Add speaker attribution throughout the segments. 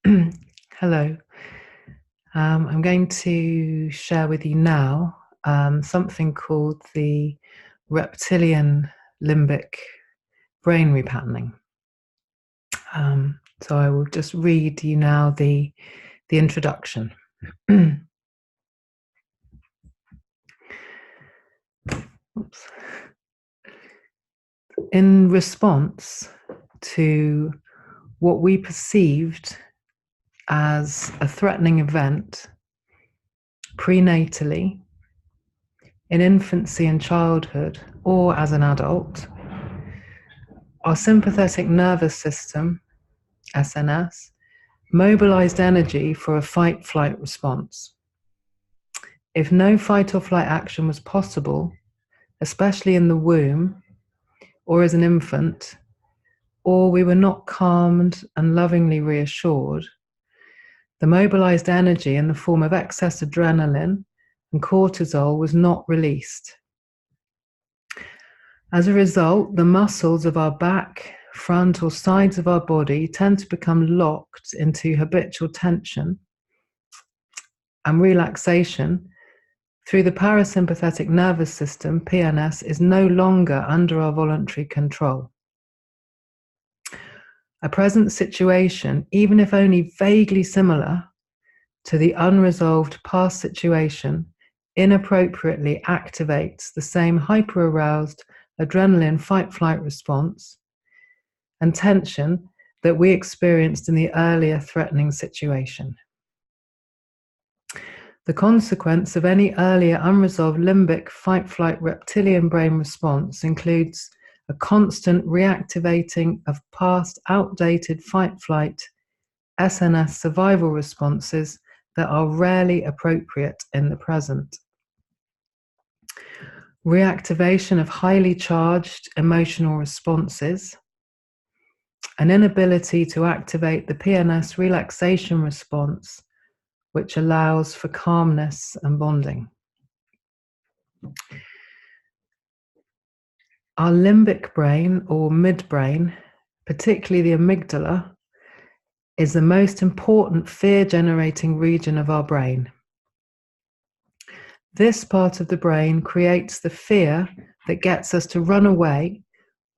Speaker 1: Hello. I'm going to share with you now something called the reptilian limbic brain repatterning. So I will just read you now the introduction. Oops. In response to what we perceived as a threatening event prenatally, in infancy and childhood, or as an adult, our sympathetic nervous system, SNS, mobilized energy for a fight-flight response. If no fight or flight action was possible, especially in the womb or as an infant, or we were not calmed and lovingly reassured, the mobilized energy in the form of excess adrenaline and cortisol was not released. As a result, the muscles of our back, front, or sides of our body tend to become locked into habitual tension and relaxation through the parasympathetic nervous system. PNS is no longer under our voluntary control. A present situation, even if only vaguely similar to the unresolved past situation, inappropriately activates the same hyper-aroused adrenaline fight-flight response and tension that we experienced in the earlier threatening situation. The consequence of any earlier unresolved limbic fight-flight reptilian brain response includes a constant reactivating of past outdated fight-flight SNS survival responses that are rarely appropriate in the present. Reactivation of highly charged emotional responses, an inability to activate the PNS relaxation response, which allows for calmness and bonding. Our limbic brain, or midbrain, particularly the amygdala, is the most important fear-generating region of our brain. This part of the brain creates the fear that gets us to run away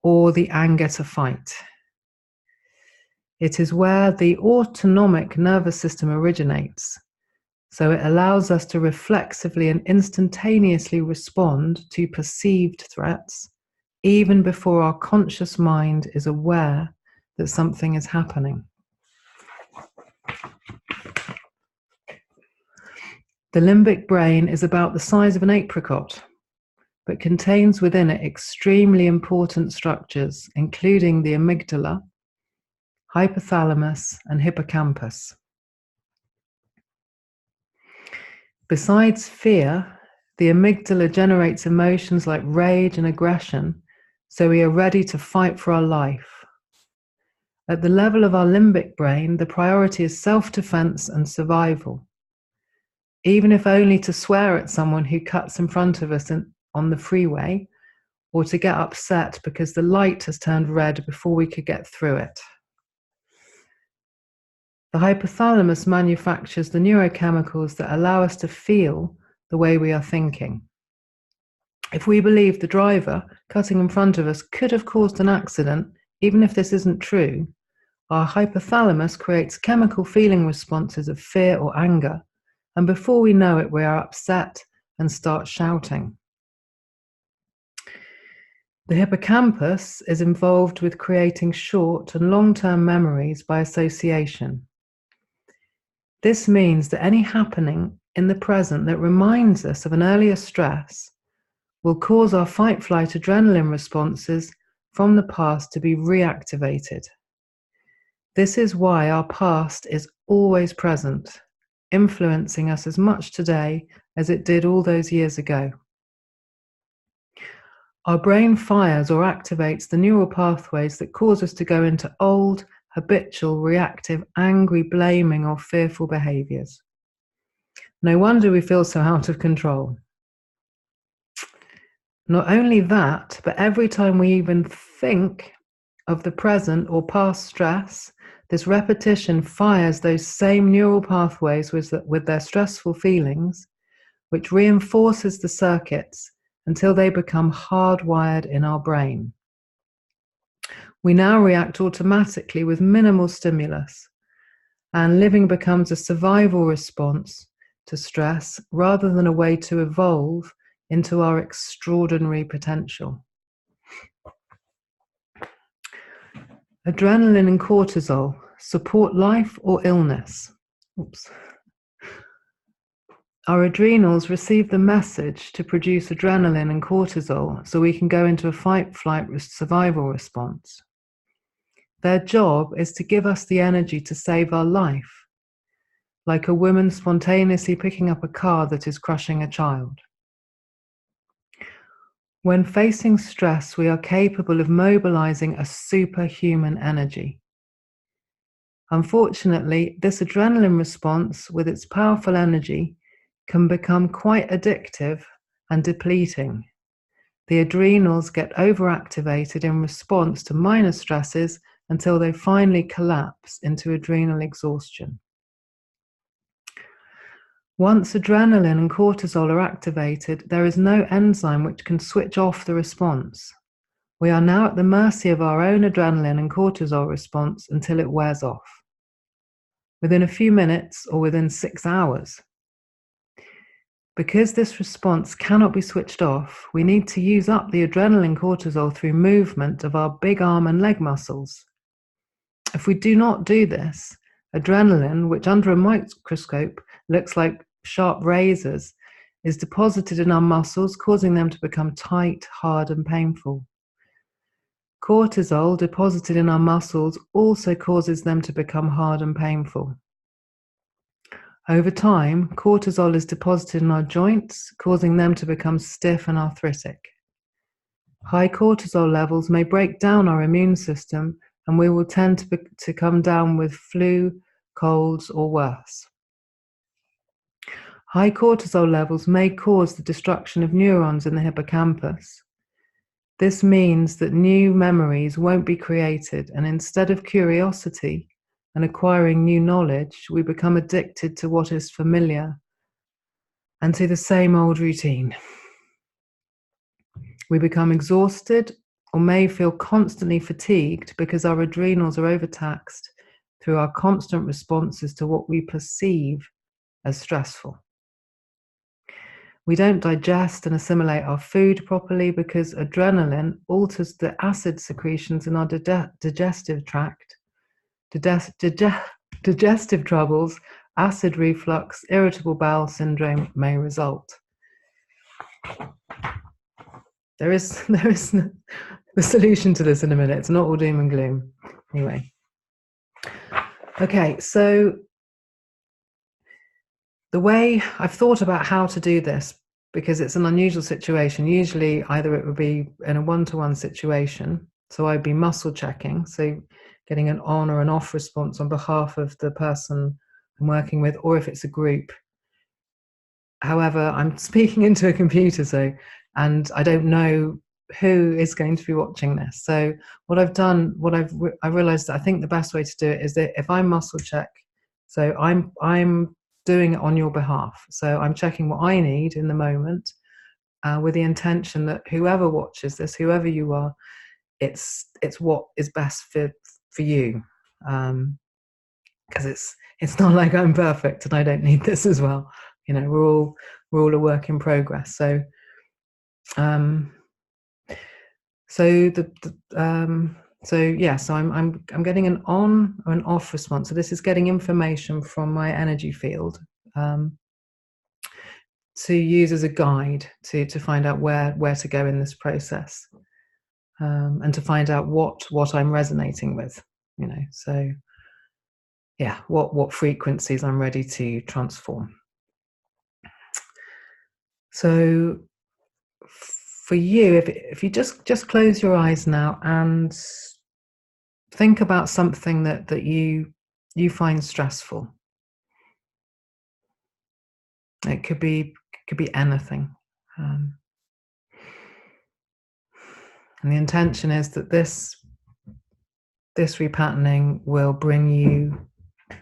Speaker 1: or the anger to fight. It is where the autonomic nervous system originates, so it allows us to reflexively and instantaneously respond to perceived threats, even before our conscious mind is aware that something is happening. The limbic brain is about the size of an apricot, but contains within it extremely important structures, including the amygdala, hypothalamus, and hippocampus. Besides fear, the amygdala generates emotions like rage and aggression, so we are ready to fight for our life. At the level of our limbic brain, the priority is self-defense and survival, even if only to swear at someone who cuts in front of us on the freeway, or to get upset because the light has turned red before we could get through it. The hypothalamus manufactures the neurochemicals that allow us to feel the way we are thinking. If we believe the driver cutting in front of us could have caused an accident, even if this isn't true, our hypothalamus creates chemical feeling responses of fear or anger, and before we know it, we are upset and start shouting. The hippocampus is involved with creating short and long-term memories by association. This means that any happening in the present that reminds us of an earlier stress will cause our fight-flight adrenaline responses from the past to be reactivated. This is why our past is always present, influencing us as much today as it did all those years ago. Our brain fires or activates the neural pathways that cause us to go into old, habitual, reactive, angry, blaming, or fearful behaviors. No wonder we feel so out of control. Not only that, but every time we even think of the present or past stress This repetition fires those same neural pathways with their stressful feelings, which reinforces the circuits until they become hardwired in our brain. We now react automatically with minimal stimulus, and living becomes a survival response to stress rather than a way to evolve into our extraordinary potential. Adrenaline and cortisol support life or illness. Oops. Our adrenals receive the message to produce adrenaline and cortisol so we can go into a fight-flight survival response. Their job is to give us the energy to save our life, like a woman spontaneously picking up a car that is crushing a child. When facing stress, we are capable of mobilizing a superhuman energy. Unfortunately, this adrenaline response, with its powerful energy, can become quite addictive and depleting. The adrenals get overactivated in response to minor stresses until they finally collapse into adrenal exhaustion. Once adrenaline and cortisol are activated, there is no enzyme which can switch off the response. We are now at the mercy of our own adrenaline and cortisol response until it wears off, within a few minutes or within 6 hours. Because this response cannot be switched off, we need to use up the adrenaline cortisol through movement of our big arm and leg muscles. If we do not do this, adrenaline, which under a microscope looks like sharp razors, is deposited in our muscles, causing them to become tight, hard, and painful. Cortisol deposited in our muscles also causes them to become hard and painful. Over time, cortisol is deposited in our joints, causing them to become stiff and arthritic. High cortisol levels may break down our immune system, and we will tend to come down with flu, colds, or worse. High cortisol levels may cause the destruction of neurons in the hippocampus. This means that new memories won't be created, and instead of curiosity and acquiring new knowledge, we become addicted to what is familiar and to the same old routine. We become exhausted or may feel constantly fatigued because our adrenals are overtaxed through our constant responses to what we perceive as stressful. We don't digest and assimilate our food properly because adrenaline alters the acid secretions in our digestive tract. Digestive troubles, acid reflux, irritable bowel syndrome may result. There is the solution to this in a minute. It's not all doom and gloom. Anyway. Okay, so the way I've thought about how to do this, because it's an unusual situation, usually either it would be in a one-to-one situation, so I'd be muscle checking, so getting an on or an off response on behalf of the person I'm working with, or if it's a group. However, I'm speaking into a computer, and I don't know who is going to be watching this. So what I've done, I realized that I think the best way to do it is that if I muscle check, so I'm doing it on your behalf. So I'm checking what I need in the moment, with the intention that whoever watches this, whoever you are, it's what is best for you, because it's not like I'm perfect and I don't need this as well. You know, we're all a work in progress. So I'm getting an on or an off response. So this is getting information from my energy field to use as a guide to find out where to go in this process, and to find out what I'm resonating with. You know, so yeah, what frequencies I'm ready to transform. So for you, if you just close your eyes now and think about something that you find stressful. It could be anything, and the intention is that this this repatterning will bring you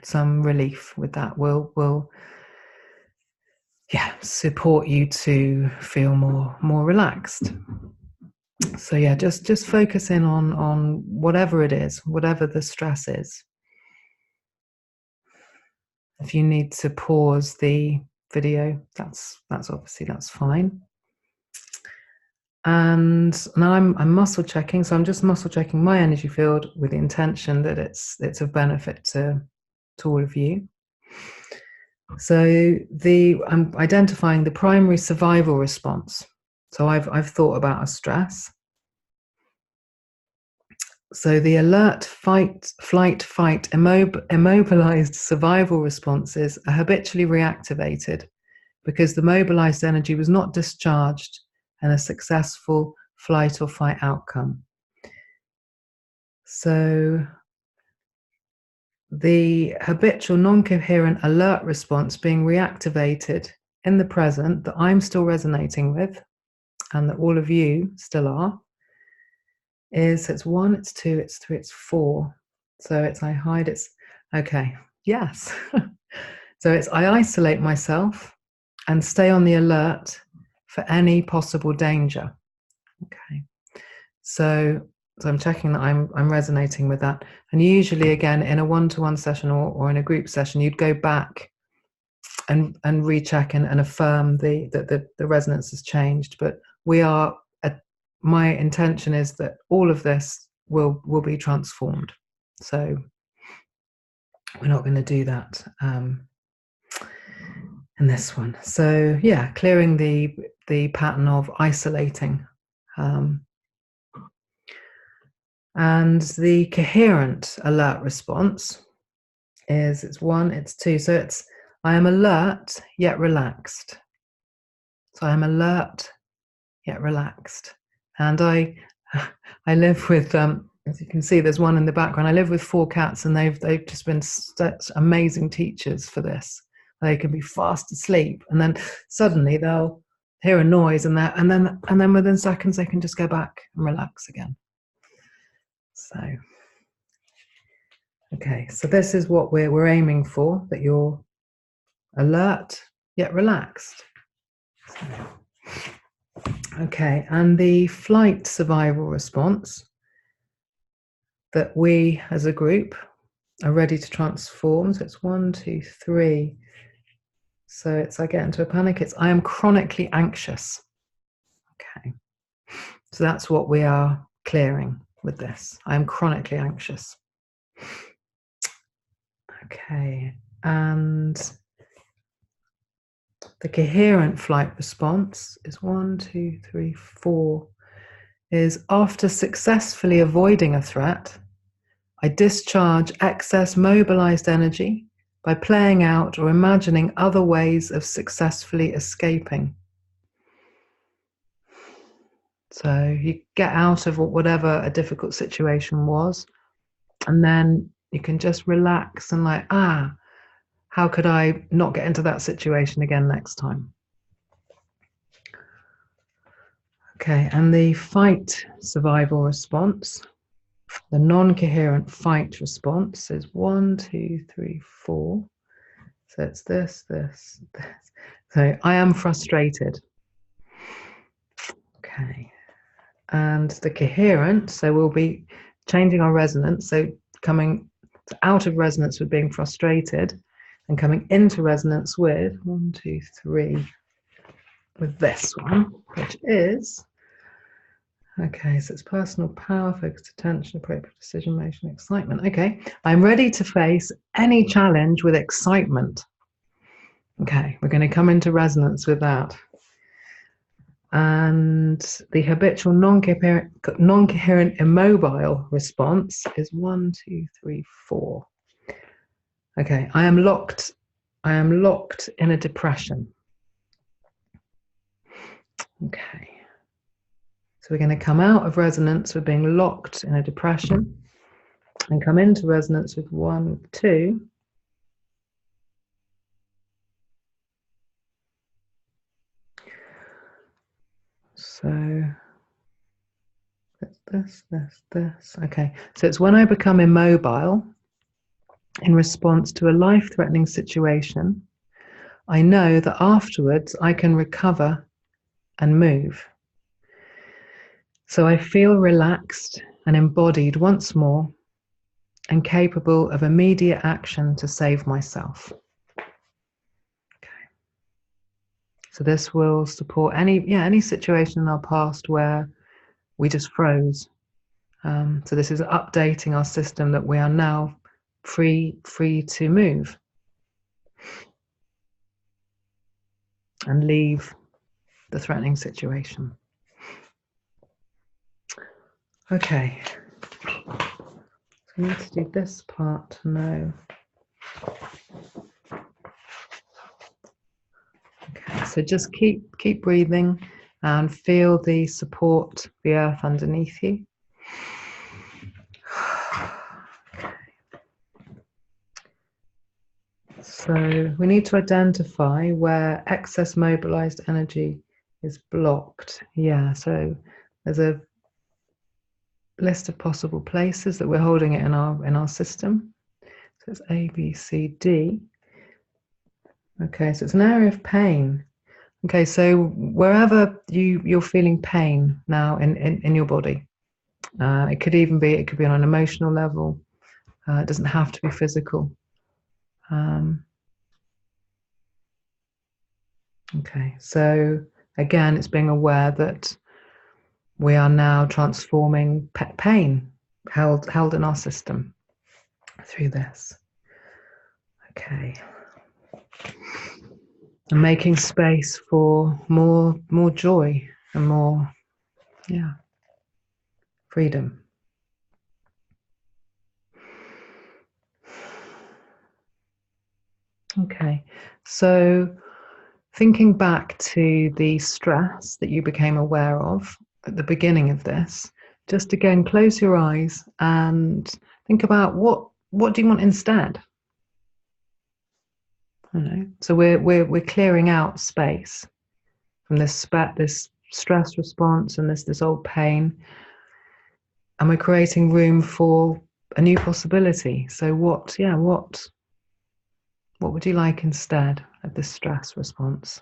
Speaker 1: some relief with that. Will support you to feel more relaxed. So yeah, just focus in on whatever it is, whatever the stress is. If you need to pause the video, that's fine. And now I'm muscle checking, so I'm just muscle checking my energy field with the intention that it's of benefit to all of you. So I'm identifying the primary survival response. So I've thought about a stress. So the alert, fight, flight, fight, immobilized survival responses are habitually reactivated because the mobilized energy was not discharged in a successful flight or fight outcome. So the habitual non-coherent alert response being reactivated in the present that I'm still resonating with and that all of you still are is it's 1, it's 2, it's 3, it's 4. So it's I hide, it's okay, yes. So it's I isolate myself and stay on the alert for any possible danger. Okay. So I'm checking that I'm resonating with that. And usually, again, in a one-to-one session or in a group session, you'd go back and recheck and affirm that the resonance has changed. But my intention is that all of this will be transformed. So we're not going to do that in this one. So yeah, clearing the pattern of isolating. And the coherent alert response is it's 1, it's 2. So it's I am alert yet relaxed. So I'm alert yet relaxed. And I live with as you can see, there's one in the background. I live with 4 cats, and they've just been such amazing teachers for this. They can be fast asleep, and then suddenly they'll hear a noise, and then within seconds they can just go back and relax again. So, okay, so this is what we're aiming for, that you're alert yet relaxed. So, okay, and the flight survival response that we as a group are ready to transform. So it's 1, 2, 3. So it's I get into a panic, it's I am chronically anxious. Okay, so that's what we are clearing with this. I am chronically anxious. Okay, and the coherent flight response is 1, 2, 3, 4. Is after successfully avoiding a threat, I discharge excess mobilized energy by playing out or imagining other ways of successfully escaping. So you get out of whatever a difficult situation was, and then you can just relax and how could I not get into that situation again next time? Okay, and the fight survival response, the non-coherent fight response is 1, 2, 3, 4. So it's this. So I am frustrated. Okay, and the coherent, so we'll be changing our resonance, so coming out of resonance with being frustrated and coming into resonance with 1, 2, 3 with this one, which is okay, so it's personal power, focused attention, appropriate decision making, excitement. Okay, I'm ready to face any challenge with excitement. Okay, we're going to come into resonance with that. And the habitual non-coherent immobile response is 1, 2, 3, 4. Okay, I am locked in a depression. Okay. So we're going to come out of resonance with being locked in a depression and come into resonance with 1, 2. So this. Okay, so it's when I become immobile in response to a life-threatening situation, I know that afterwards I can recover and move. So I feel relaxed and embodied once more and capable of immediate action to save myself. Okay. So this will support any situation in our past where we just froze. So this is updating our system that we are now free to move and leave the threatening situation. Okay, so we need to do this part to know. Okay, so just keep breathing and feel the support, the earth underneath you. So we need to identify where excess mobilized energy is blocked. Yeah, so there's a list of possible places that we're holding it in our system. So it's A, B, C, D. Okay, so it's an area of pain. Okay, so wherever you're feeling pain now in your body, it could be on an emotional level. It doesn't have to be physical. Okay, so again, it's being aware that we are now transforming pain held in our system through this. Okay. And making space for more joy and more, freedom. Okay, so thinking back to the stress that you became aware of at the beginning of this, just again, close your eyes and think about what do you want instead? You know, so we're clearing out space from this stress response and this old pain, and we're creating room for a new possibility. So what would you like instead of this stress response,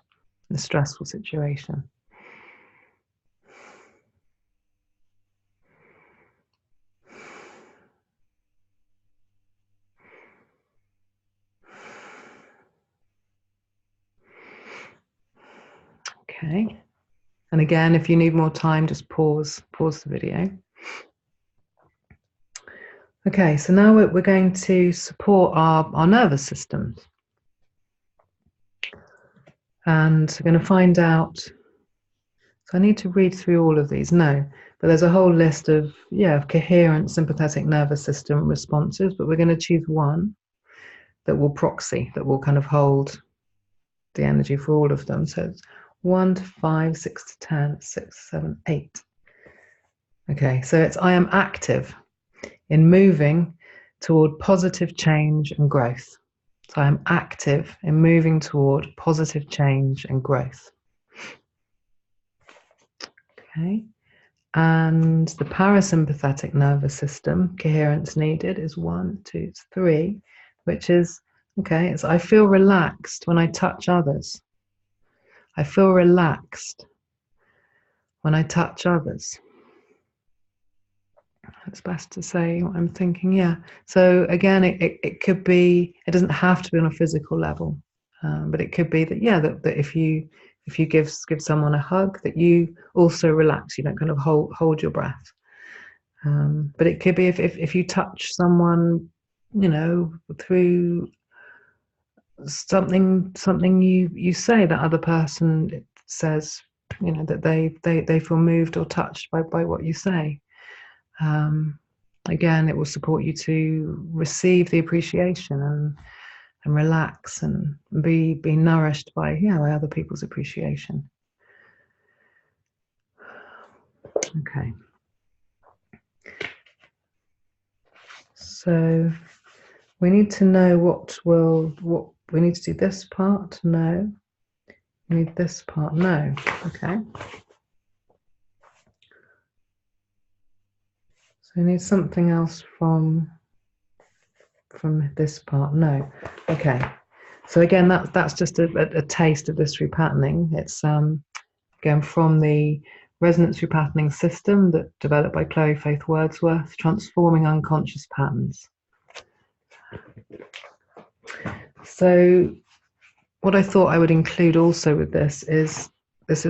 Speaker 1: the stressful situation? Okay. And again, if you need more time, just pause the video. Okay, so now we're going to support our nervous systems. And we're going to find out, so I need to read through all of these, no, but there's a whole list of coherent sympathetic nervous system responses, but we're going to choose one that will proxy, that will kind of hold the energy for all of them. So it's 1 to 5, 6 to 10, 6, 7, 8. Okay, so it's I am active in moving toward positive change and growth. So I'm active in moving toward positive change and growth. Okay, and the parasympathetic nervous system, coherence needed, is 1, 2, 3, which is, okay, it's I feel relaxed when I touch others. I feel relaxed when I touch others. It's best to say what I'm thinking, yeah. So again, it could be, it doesn't have to be on a physical level, but it could be that, that if you give someone a hug, that you also relax, you don't kind of hold your breath. But it could be if you touch someone, through something you say, that other person says, that they feel moved or touched by what you say. Again, it will support you to receive the appreciation and relax and be nourished by other people's appreciation. Okay. So we need to know what we need to do. This part, no. We need this part, no. Okay. So I need something else from this part. No. Okay. So again, that's just a taste of this repatterning. It's again from the resonance repatterning system that developed by Chloe Faith Wordsworth, transforming unconscious patterns. So what I thought I would include also with this is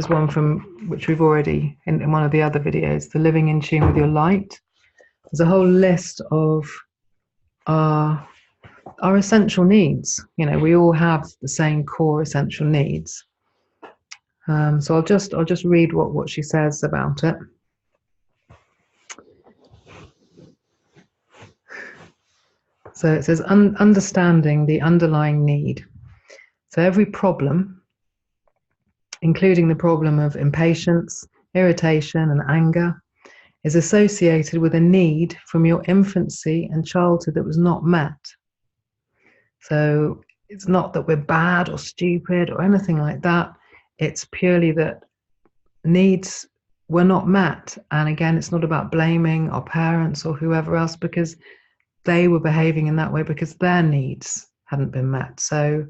Speaker 1: one from which we've already in one of the other videos, the living in tune with your light. There's a whole list of our essential needs. You know, we all have the same core essential needs. So I'll just read what she says about it. So it says, understanding the underlying need. So every problem, including the problem of impatience, irritation, and anger, is associated with a need from your infancy and childhood that was not met. So it's not that we're bad or stupid or anything like that. It's purely that needs were not met. And again, it's not about blaming our parents or whoever else, because they were behaving in that way because their needs hadn't been met. So,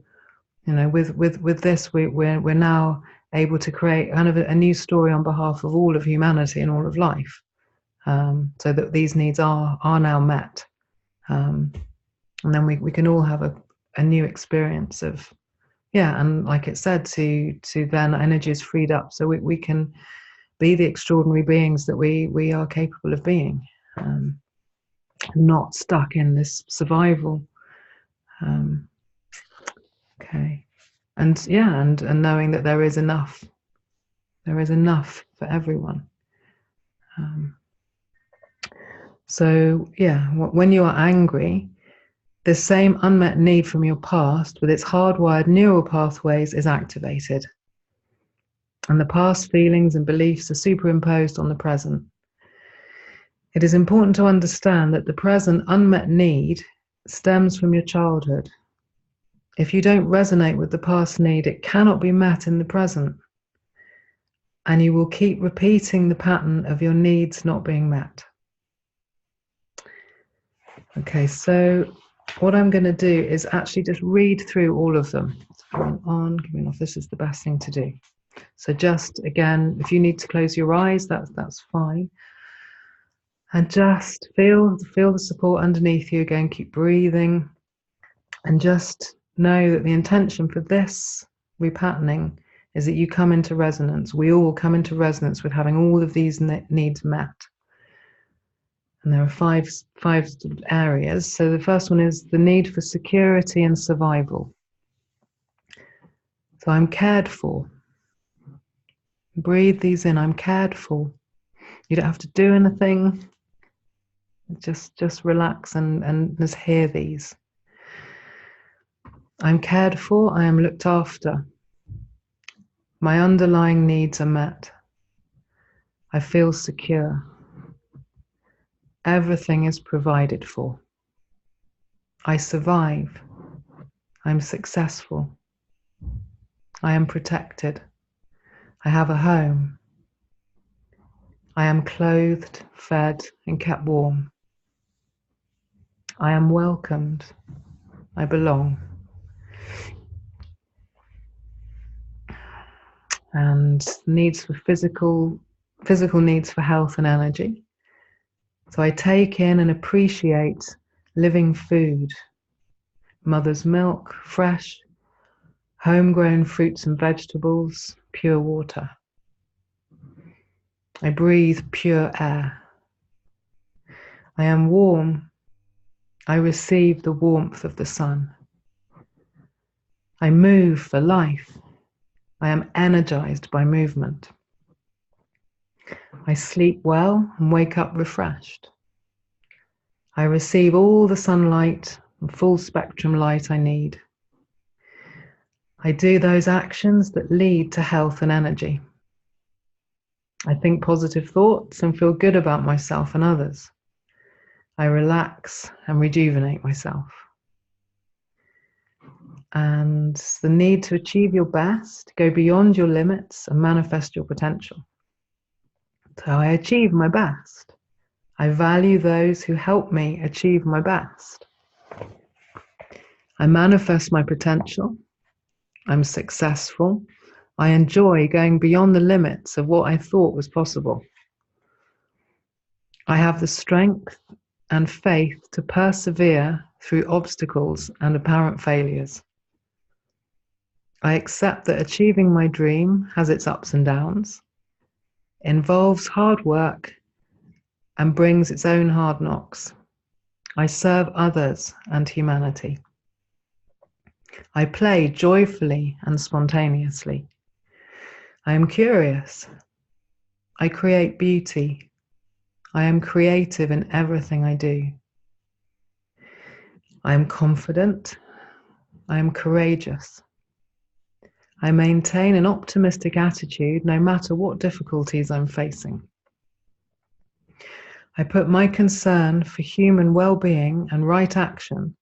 Speaker 1: you know, with this, we're now able to create kind of a new story on behalf of all of humanity and all of life, so that these needs are now met, and then we can all have a new experience of, yeah, and like it said, to then energy is freed up, so we can be the extraordinary beings that we are capable of being. Not stuck in this survival. Okay. And yeah, and knowing that there is enough for everyone. So yeah, when you are angry, the same unmet need from your past with its hardwired neural pathways is activated, and the past feelings and beliefs are superimposed on the present. It is important to understand that the present unmet need stems from your childhood. If you don't resonate with the past need, it cannot be met in the present, and you will keep repeating the pattern of your needs not being met. Okay, so what I'm going to do is actually just read through all of them. So on, giving off, this is the best thing to do. So just, again, if you need to close your eyes, that's fine. And just feel the support underneath you. Again, keep breathing. And just know that the intention for this repatterning is that you come into resonance. We all come into resonance with having all of these needs met. And there are five areas. So the first one is the need for security and survival. So I'm cared for. Breathe these in. I'm cared for. You don't have to do anything. Just relax and just hear these. I'm cared for. I am looked after. My underlying needs are met. I feel secure. Everything is provided for. I survive. I'm successful. I am protected. I have a home. I am clothed, fed, and kept warm. I am welcomed. I belong. And needs for physical needs for health and energy. So I take in and appreciate living food, mother's milk, fresh, homegrown fruits and vegetables, pure water. I breathe pure air. I am warm. I receive the warmth of the sun. I move for life. I am energized by movement. I sleep well and wake up refreshed. I receive all the sunlight and full spectrum light I need. I do those actions that lead to health and energy. I think positive thoughts and feel good about myself and others. I relax and rejuvenate myself. And the need to achieve your best, go beyond your limits and manifest your potential. So I achieve my best. I value those who help me achieve my best. I manifest my potential. I'm successful. I enjoy going beyond the limits of what I thought was possible. I have the strength and faith to persevere through obstacles and apparent failures. I accept that achieving my dream has its ups and downs, involves hard work, and brings its own hard knocks. I serve others and humanity. I play joyfully and spontaneously. I am curious. I create beauty. I am creative in everything I do. I am confident. I am courageous. I maintain an optimistic attitude no matter what difficulties I'm facing. I put my concern for human well-being and right action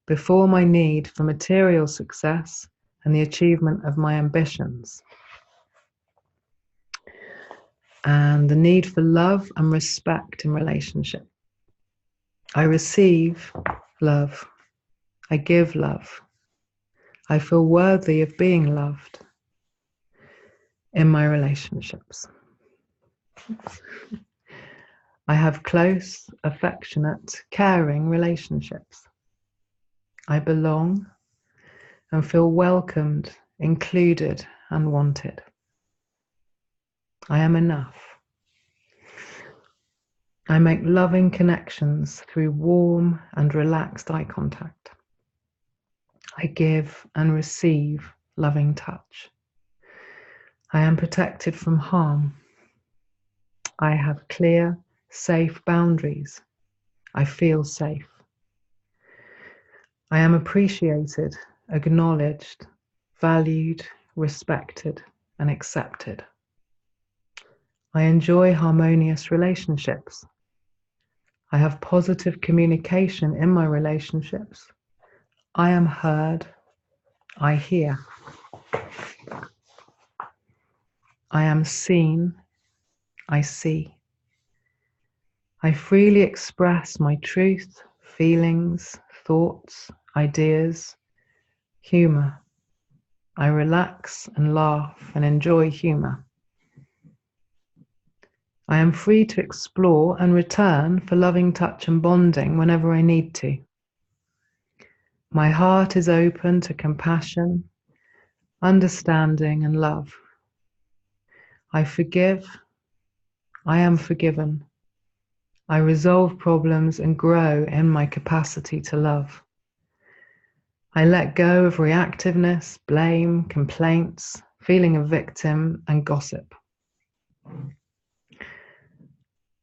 Speaker 1: before my need for material success and the achievement of my ambitions. And the need for love and respect in relationship. I receive love. I give love. I feel worthy of being loved in my relationships. I have close, affectionate, caring relationships. I belong and feel welcomed, included, and wanted. I am enough. I make loving connections through warm and relaxed eye contact. I give and receive loving touch. I am protected from harm. I have clear, safe boundaries. I feel safe. I am appreciated, acknowledged, valued, respected, and accepted. I enjoy harmonious relationships. I have positive communication in my relationships. I am heard. I hear. I am seen. I see. I freely express my truth, feelings, thoughts, ideas, humor. I relax and laugh and enjoy humor. I am free to explore and return for loving touch and bonding whenever I need to. My heart is open to compassion, understanding, and love. I forgive. I am forgiven. I resolve problems and grow in my capacity to love. I let go of reactiveness, blame, complaints, feeling a victim, and gossip.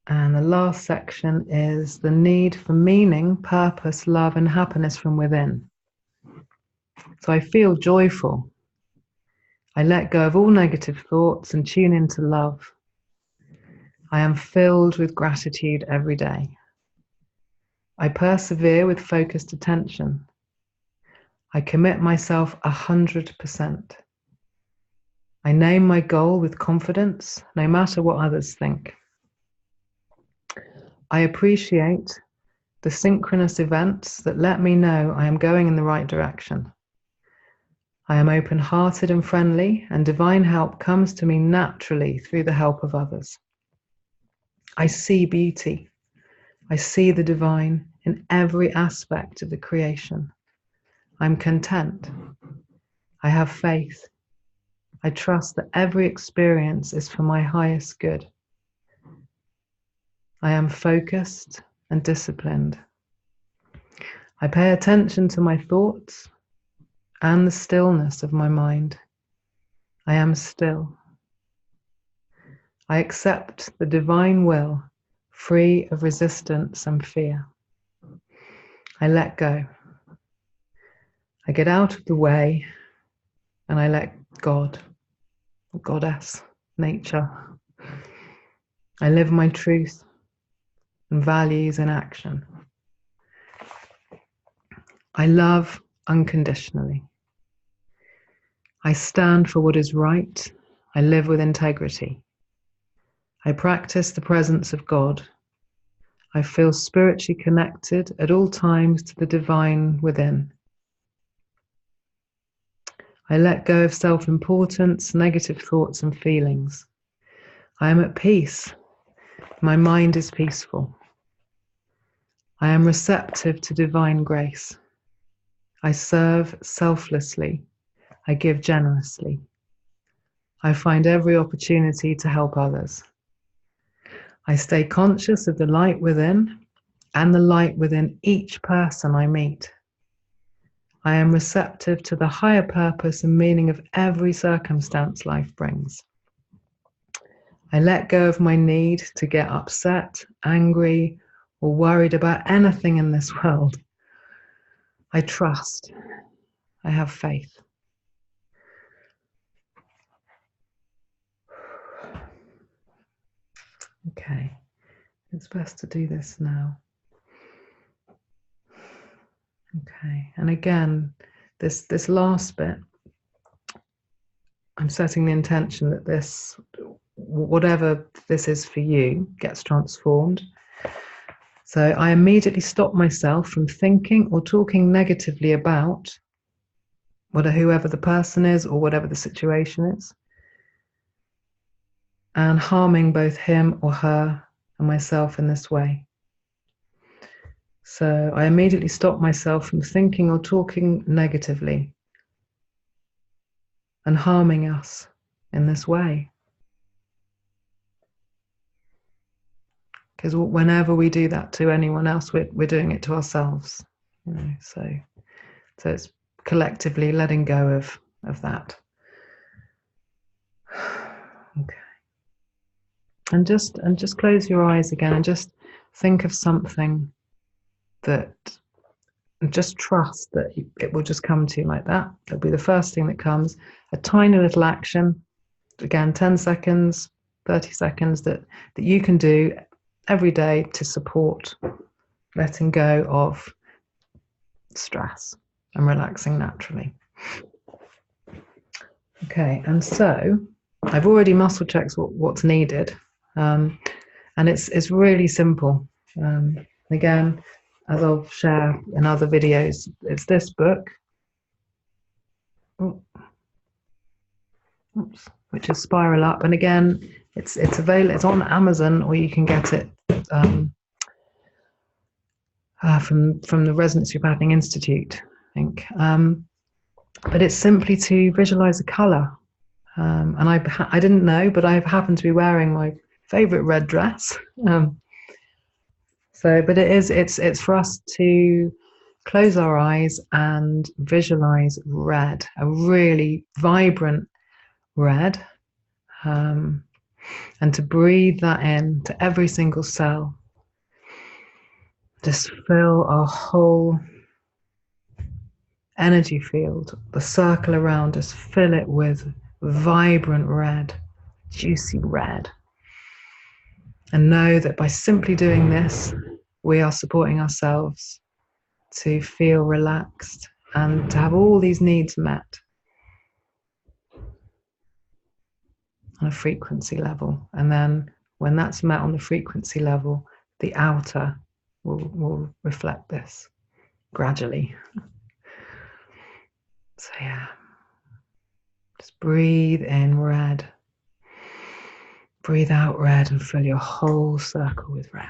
Speaker 1: And the last section is the need for meaning, purpose, love, and happiness from within. So I feel joyful. I let go of all negative thoughts and tune into love. I am filled with gratitude every day. I persevere with focused attention. I commit myself 100%. I name my goal with confidence, no matter what others think. I appreciate the synchronous events that let me know I am going in the right direction. I am open-hearted and friendly, and divine help comes to me naturally through the help of others. I see beauty. I see the divine in every aspect of the creation. I'm content. I have faith. I trust that every experience is for my highest good. I am focused and disciplined. I pay attention to my thoughts and the stillness of my mind. I am still. I accept the divine will, free of resistance and fear. I let go. I get out of the way and I let God, Goddess, nature. I live my truth and values in action. I love unconditionally. I stand for what is right. I live with integrity. I practice the presence of God. I feel spiritually connected at all times to the divine within. I let go of self-importance, negative thoughts and feelings. I am at peace. My mind is peaceful. I am receptive to divine grace. I serve selflessly. I give generously. I find every opportunity to help others. I stay conscious of the light within and the light within each person I meet. I am receptive to the higher purpose and meaning of every circumstance life brings. I let go of my need to get upset, angry, or worried about anything in this world. I trust. I have faith. Okay, it's best to do this now. Okay, and again, this last bit, I'm setting the intention that this, whatever this is for you, gets transformed. So I immediately stop myself from thinking or talking negatively about whoever the person is or whatever the situation is, and harming both him or her and myself in this way. So I immediately stop myself from thinking or talking negatively and harming us in this way. Because whenever we do that to anyone else, we're doing it to ourselves. You know, so it's collectively letting go of that. Okay. And just close your eyes again and just think of something that, just trust that it will just come to you like that. It'll be the first thing that comes. A tiny little action, again, 10 seconds, 30 seconds that you can do every day to support letting go of stress and relaxing naturally. Okay, and so I've already muscle checked what's needed, and it's really simple. Again, as I'll share in other videos, it's this book, which is Spiral Up, and again, it's available. It's on Amazon, or you can get it from the Resonance Patterning Institute, I think. But it's simply to visualize a color. And I didn't know, but I happen to be wearing my favorite red dress. But it's for us to close our eyes and visualize red, a really vibrant red, and to breathe that in to every single cell. Just fill our whole energy field, the circle around us, fill it with vibrant red, juicy red. And know that by simply doing this, we are supporting ourselves to feel relaxed and to have all these needs met on a frequency level. And then when that's met on the frequency level, the outer will reflect this gradually. So yeah, just breathe in red. Breathe out red and fill your whole circle with red.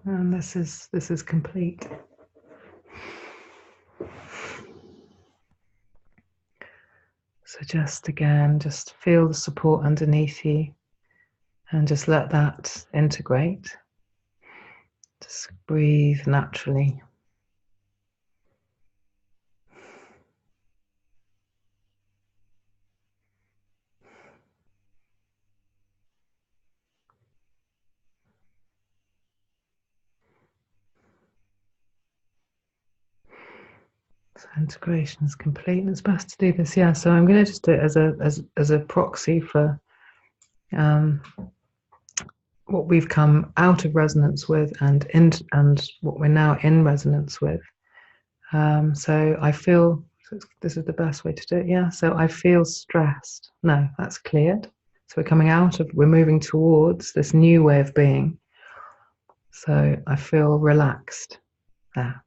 Speaker 1: And this is complete. So just again, just feel the support underneath you and just let that integrate. Just breathe naturally. So integration is complete, and it's best to do this. Yeah. So I'm going to just do it as a proxy for what we've come out of resonance with, and what we're now in resonance with. So I feel this is the best way to do it. Yeah. So I feel stressed. No, that's cleared. So we're moving towards this new way of being. So I feel relaxed there.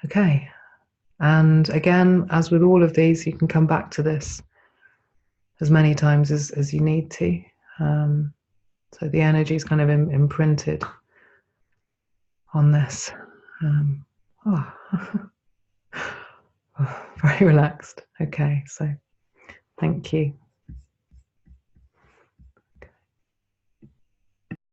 Speaker 1: Okay. And again, as with all of these, you can come back to this as many times as you need to. So the energy is kind of imprinted on this. Oh. Very relaxed. Okay, so thank you.